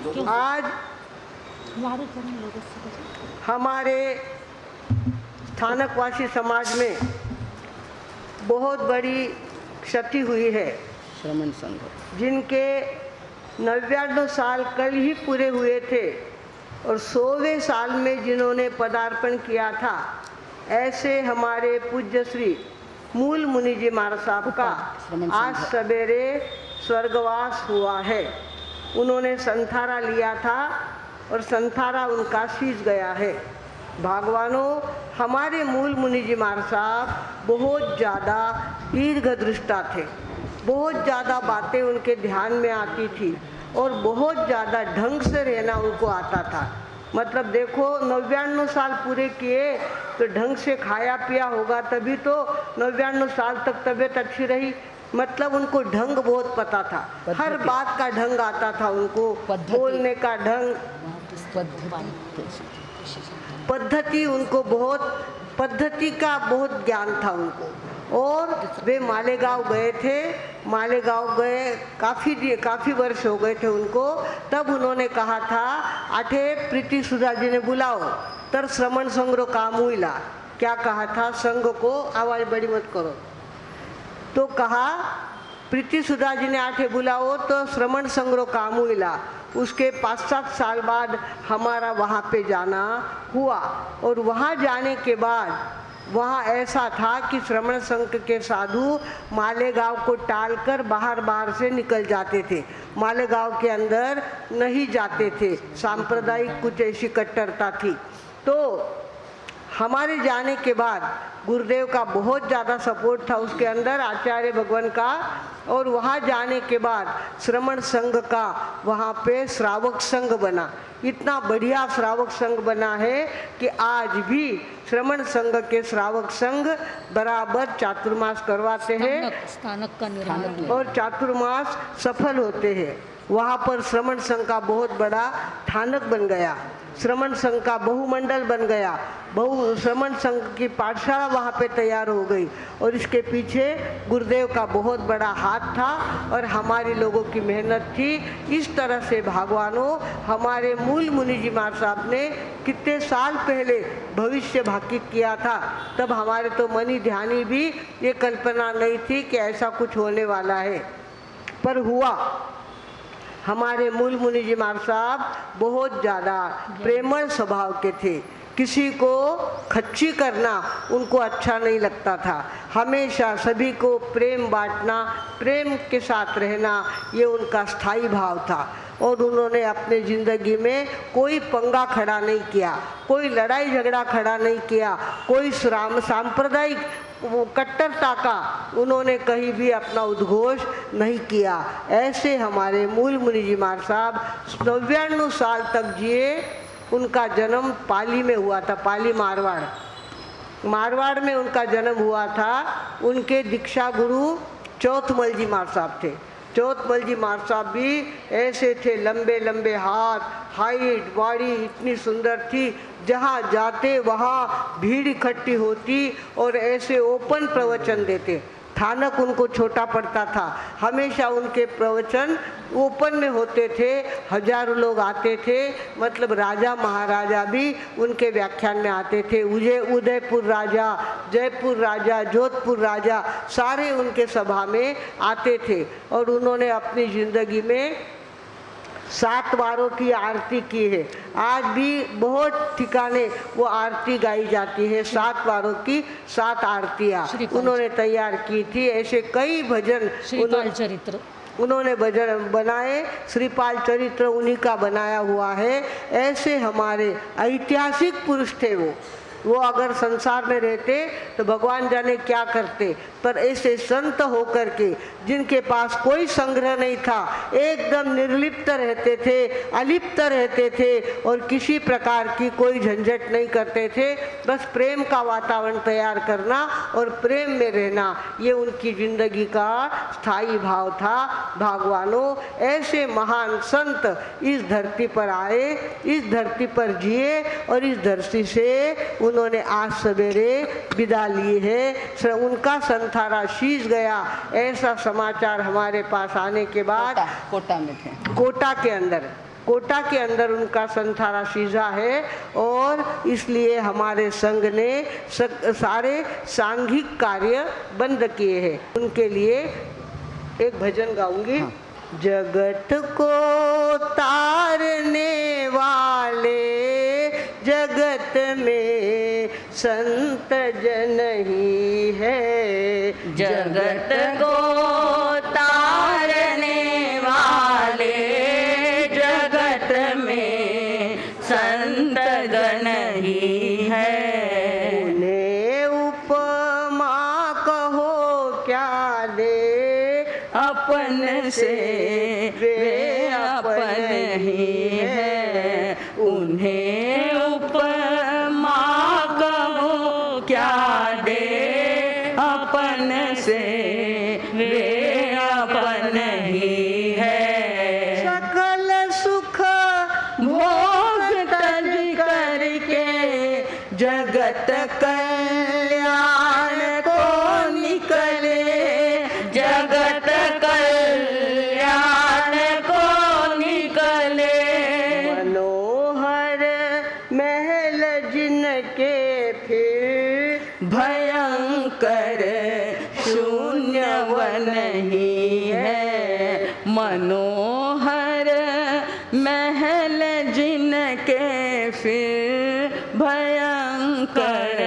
आज हमारे स्थानकवासी समाज में बहुत बड़ी क्षति हुई है। श्रमण संघ जिनके 99 साल कल ही पूरे हुए थे और 100वें साल में जिन्होंने पदार्पण किया था, ऐसे हमारे पूज्य श्री मूल मुनि जी महाराज साहब का आज सवेरे स्वर्गवास हुआ है। उन्होंने संथारा लिया था और संथारा उनका शीश गया है। भगवानों, हमारे मूल मुनि जी महाराज साहब बहुत ज़्यादा दीर्घदृष्टा थे। बहुत ज़्यादा बातें उनके ध्यान में आती थी और बहुत ज़्यादा ढंग से रहना उनको आता था। मतलब देखो, 99 साल पूरे किए तो ढंग से खाया पिया होगा, तभी तो 99 साल तक तबीयत अच्छी रही। मतलब उनको ढंग बहुत पता था, हर बात का ढंग आता था उनको, बोलने का ढंग, पद्धति उनको बहुत, पद्धति का बहुत ज्ञान था उनको। और वे मालेगांव गए थे, मालेगांव गए, काफ़ी वर्ष हो गए थे उनको। तब उन्होंने कहा था, आठे प्रीति सुधा जी ने बुलाओ तर श्रमण संग्रह काम हुईला। क्या कहा था? संघ को आवाज़ बड़ी मत करो। तो कहा प्रीति सुधा जी ने आठे बुलाओ तो श्रमण संग्रह काम हुईला। उसके 5-7 साल बाद हमारा वहाँ पे जाना हुआ और वहाँ जाने के बाद वहाँ ऐसा था कि श्रमण संघ के साधु मालेगांव को टालकर बाहर से निकल जाते थे, मालेगांव के अंदर नहीं जाते थे। सांप्रदायिक कुछ ऐसी कट्टरता थी। तो हमारे जाने के बाद गुरुदेव का बहुत ज़्यादा सपोर्ट था उसके अंदर, आचार्य भगवान का। और वहाँ जाने के बाद श्रमण संघ का वहाँ पे श्रावक संघ बना। इतना बढ़िया श्रावक संघ बना है कि आज भी श्रमण संघ के श्रावक संघ बराबर चातुर्मास करवाते हैं, स्थानक का निर्माण और चातुर्मास सफल होते हैं। वहाँ पर श्रमण संघ का बहुत बड़ा थानक बन गया, श्रमण संघ का बहुमंडल बन गया, श्रमण संघ की पाठशाला वहाँ पे तैयार हो गई। और इसके पीछे गुरुदेव का बहुत बड़ा हाथ था और हमारे लोगों की मेहनत थी। इस तरह से भगवानों, हमारे मूल मुनि जी महाराज साहब ने कितने साल पहले भविष्य भाकित किया था। तब हमारे तो मनी ध्यानी भी ये कल्पना नहीं थी कि ऐसा कुछ होने वाला है, पर हुआ। हमारे मूल मुनि जी महाराज साहब बहुत ज़्यादा प्रेमल स्वभाव के थे। किसी को खच्ची करना उनको अच्छा नहीं लगता था। हमेशा सभी को प्रेम बांटना, प्रेम के साथ रहना, ये उनका स्थायी भाव था। और उन्होंने अपने ज़िंदगी में कोई पंगा खड़ा नहीं किया, कोई लड़ाई झगड़ा खड़ा नहीं किया, कोई सांप्रदायिक कट्टरता का उन्होंने कहीं भी अपना उद्घोष नहीं किया। ऐसे हमारे मूल मुनि जी महाराज साहब 99 साल तक जिए। उनका जन्म पाली में हुआ था, पाली मारवाड़ में उनका जन्म हुआ था। उनके दीक्षा गुरु चौथमल जी महाराज साहब थे। चौथमल जी महाराज साहब भी ऐसे थे, लंबे लंबे हाथ, हाइट, बॉडी इतनी सुंदर थी, जहाँ जाते वहाँ भीड़ इकट्ठी होती और ऐसे ओपन प्रवचन देते। थानक उनको छोटा पड़ता था, हमेशा उनके प्रवचन ओपन में होते थे, हजारों लोग आते थे। मतलब राजा महाराजा भी उनके व्याख्यान में आते थे। उदयपुर राजा, जयपुर राजा, जोधपुर राजा सारे उनके सभा में आते थे। और उन्होंने अपनी ज़िंदगी में 7 बारों की आरती की है। आज भी बहुत ठिकाने वो आरती गाई जाती है। 7 बारों की 7 आरतियाँ उन्होंने तैयार की थी। ऐसे कई भजन चरित्र उन्होंने भजन बनाए। श्रीपाल चरित्र उन्हीं का बनाया हुआ है। ऐसे हमारे ऐतिहासिक पुरुष थे वो अगर संसार में रहते तो भगवान जाने क्या करते। पर ऐसे संत होकर के जिनके पास कोई संग्रह नहीं था, एकदम निर्लिप्त रहते थे, अलिप्त रहते थे और किसी प्रकार की कोई झंझट नहीं करते थे। बस प्रेम का वातावरण तैयार करना और प्रेम में रहना, ये उनकी जिंदगी का स्थायी भाव था। भगवानों, ऐसे महान संत इस धरती पर आए, इस धरती पर जिए और इस धरती से उन्होंने आज सवेरे विदा ली है। उनका संथारा शीश गया, ऐसा समाचार हमारे पास आने के बाद कोटा में थे, कोटा के अंदर कोटा के अंदर उनका संथारा सीधा है और इसलिए हमारे संघ ने सारे सांघिक कार्य बंद किए हैं। उनके लिए एक भजन गाऊंगी। हाँ। जगत को तारने वाले जगत में संत जन ही है। जगत को तारने वाले जगत में संत जन ही है। उन्हें उपमा कहो क्या दे अपन से वे अपन ही है। उन्हें उपमा कहो क्या दे अपन से वे अपन ही है। सकल सुख भोग तज करके जगत कल्याण को निकले। जगत कल्याण को निकले। मनोहर महल जिनके फिर भयंकर शून्य वन ही है। मनोहर महल जिनके फिर भयंकर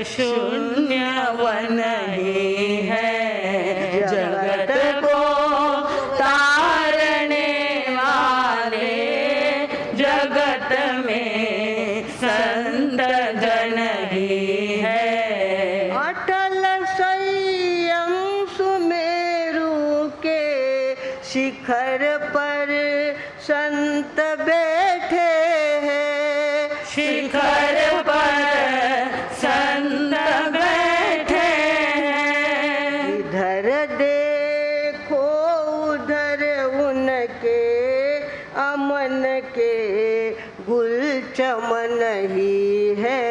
शून्य वन ही है। जगत को तारने वाले जगत में संत जन ही है। अटल संयम सुमेरु के शिखर पर संत बैठे हैं। शिखर पर संत बैठे हैं। इधर देखो उधर उनके अमन के गुल चमन ही है।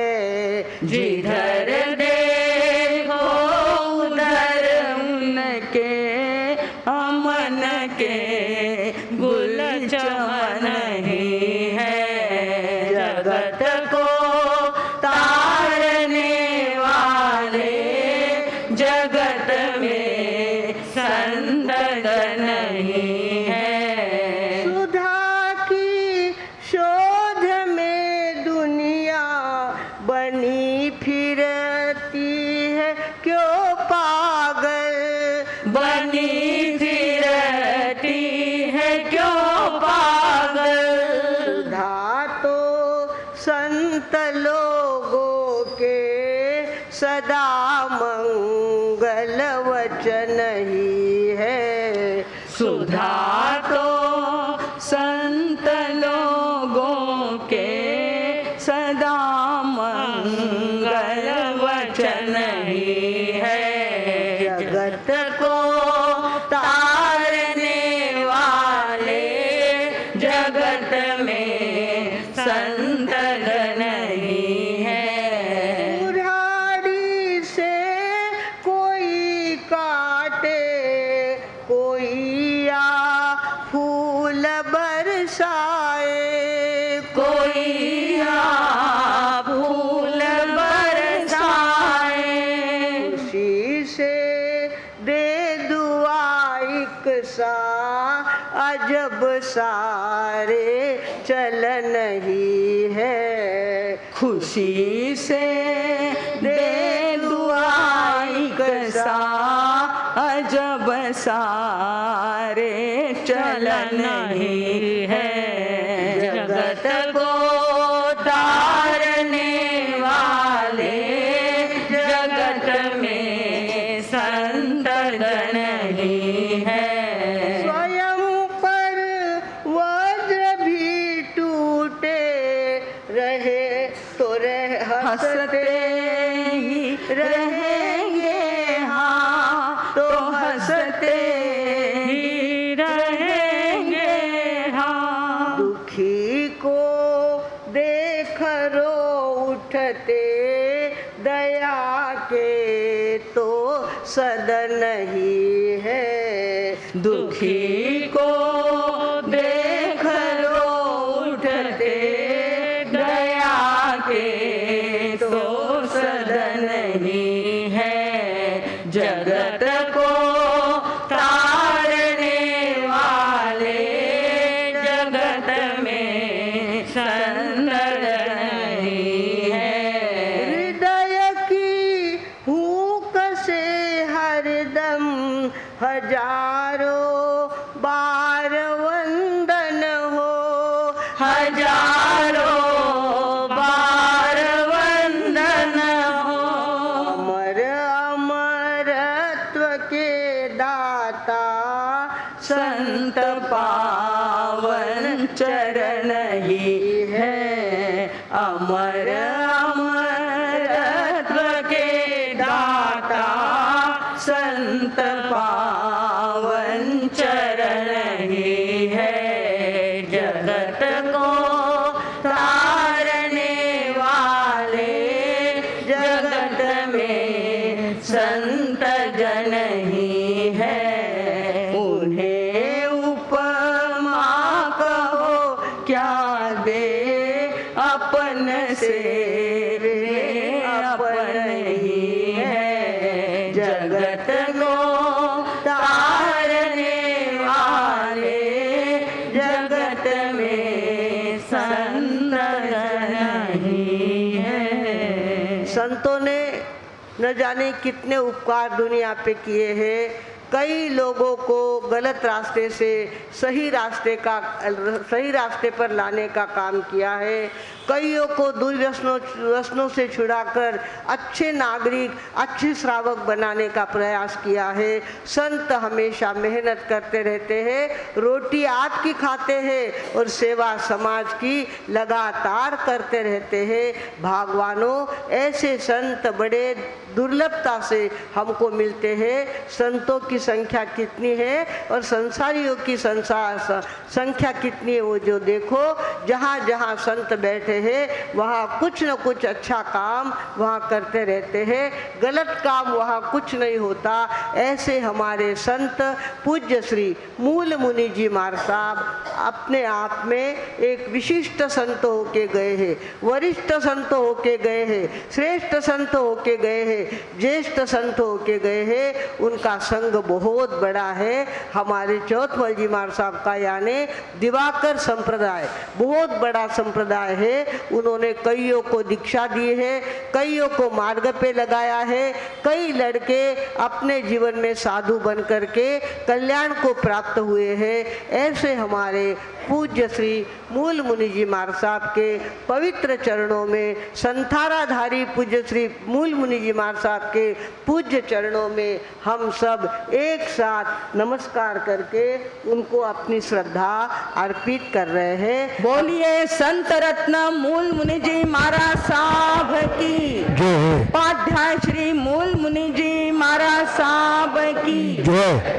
जिधर देखो उधर उनके अमन के गुल चमन ही है। जगत को तारने वाले जगत में संत जन ही है। सुधा की शोध में दुनिया बनी फिरती है क्यों पागल। बनी फिरती है क्यों पागल। सुधा तो संत लोगों के सदा मंगल वचन ही है। सुधा तो संत लोगों के सदा मंगल वचन ही है। जगत को तारने वाले जगत में संत जन ही है। कुल्हाड़ी से कोई काटे कोई या फूल बरसाए। कोई या फूल बरसाए। खुशी से दे दुआ एक सा अजब सारे चलन ही है। खुशी से दे दुआ एक सा अजब सारे चलन ही है। जगत को तारने वाले जगत में संत जन ही है। स्वयं पर वज्र भी टूटे रहे तो हंसते ही रहेंगे। हाँ तो हंसते ही रहेंगे। हाँ दुखी को देख रो उठते दया के तो सदन ही है। दुखी को देख रो के तो सदन ही है, जगत को तारने वाले जगत में संदन ही है। हृदय की हुक से हरदम हजारों बार वंदन हो, हजारों बार वंदन हो। अमर अमरत्व के दाता संत पावन चरण ही है, अमर अमरत्व के दाता संत पावन चरण ही है, जगत को तारने वाले जगत में संत जन ही है। उन्हें उपमा कहो क्या दे अपन से अपन ही है, जगत को तारने वाले जगत में संत जन ही है। संतों ने न जाने कितने उपकार दुनिया पे किए हैं। कई लोगों को गलत रास्ते से सही रास्ते पर लाने का काम किया है। कईयों को दुर्व्यसनों से छुड़ाकर अच्छे नागरिक, अच्छे श्रावक बनाने का प्रयास किया है। संत हमेशा मेहनत करते रहते हैं, रोटी आपकी खाते हैं और सेवा समाज की लगातार करते रहते हैं। भगवानों, ऐसे संत बड़े दुर्लभता से हमको मिलते हैं। संतों की संख्या कितनी है और संसारियों की संख्या कितनी है, वो जो देखो। जहाँ जहाँ संत बैठे हैं वहाँ कुछ न कुछ अच्छा काम वहाँ करते रहते हैं, गलत काम वहाँ कुछ नहीं होता। ऐसे हमारे संत पूज्य श्री मूल मुनि जी महाराज साहब अपने आप में एक विशिष्ट संत होके गए हैं, वरिष्ठ संत होके गए हैं, श्रेष्ठ संत होके गए हैं, ज्येष्ठ संत होके गए हैं। उनका संग बहुत बड़ा है। हमारे चौथमल जी महाराज साहब का यानी दिवाकर संप्रदाय बहुत बड़ा संप्रदाय है। उन्होंने कईयों को दीक्षा दी है, कईयों को मार्ग पे लगाया है। कई लड़के अपने जीवन में साधु बन करके कल्याण को प्राप्त हुए हैं। ऐसे हमारे पूज्य श्री मूल मुनि जी महाराज साहब के पवित्र चरणों में, संथाराधारी पूज्य श्री मूल मुनि जी महाराज साहब के पूज्य चरणों में हम सब एक साथ नमस्कार करके उनको अपनी श्रद्धा अर्पित कर रहे हैं। बोलिए संत रत्न मूल मुनि जी महाराज साहब की जय। उपाध्याय श्री मूल मुनि जी महाराज साहब की जय।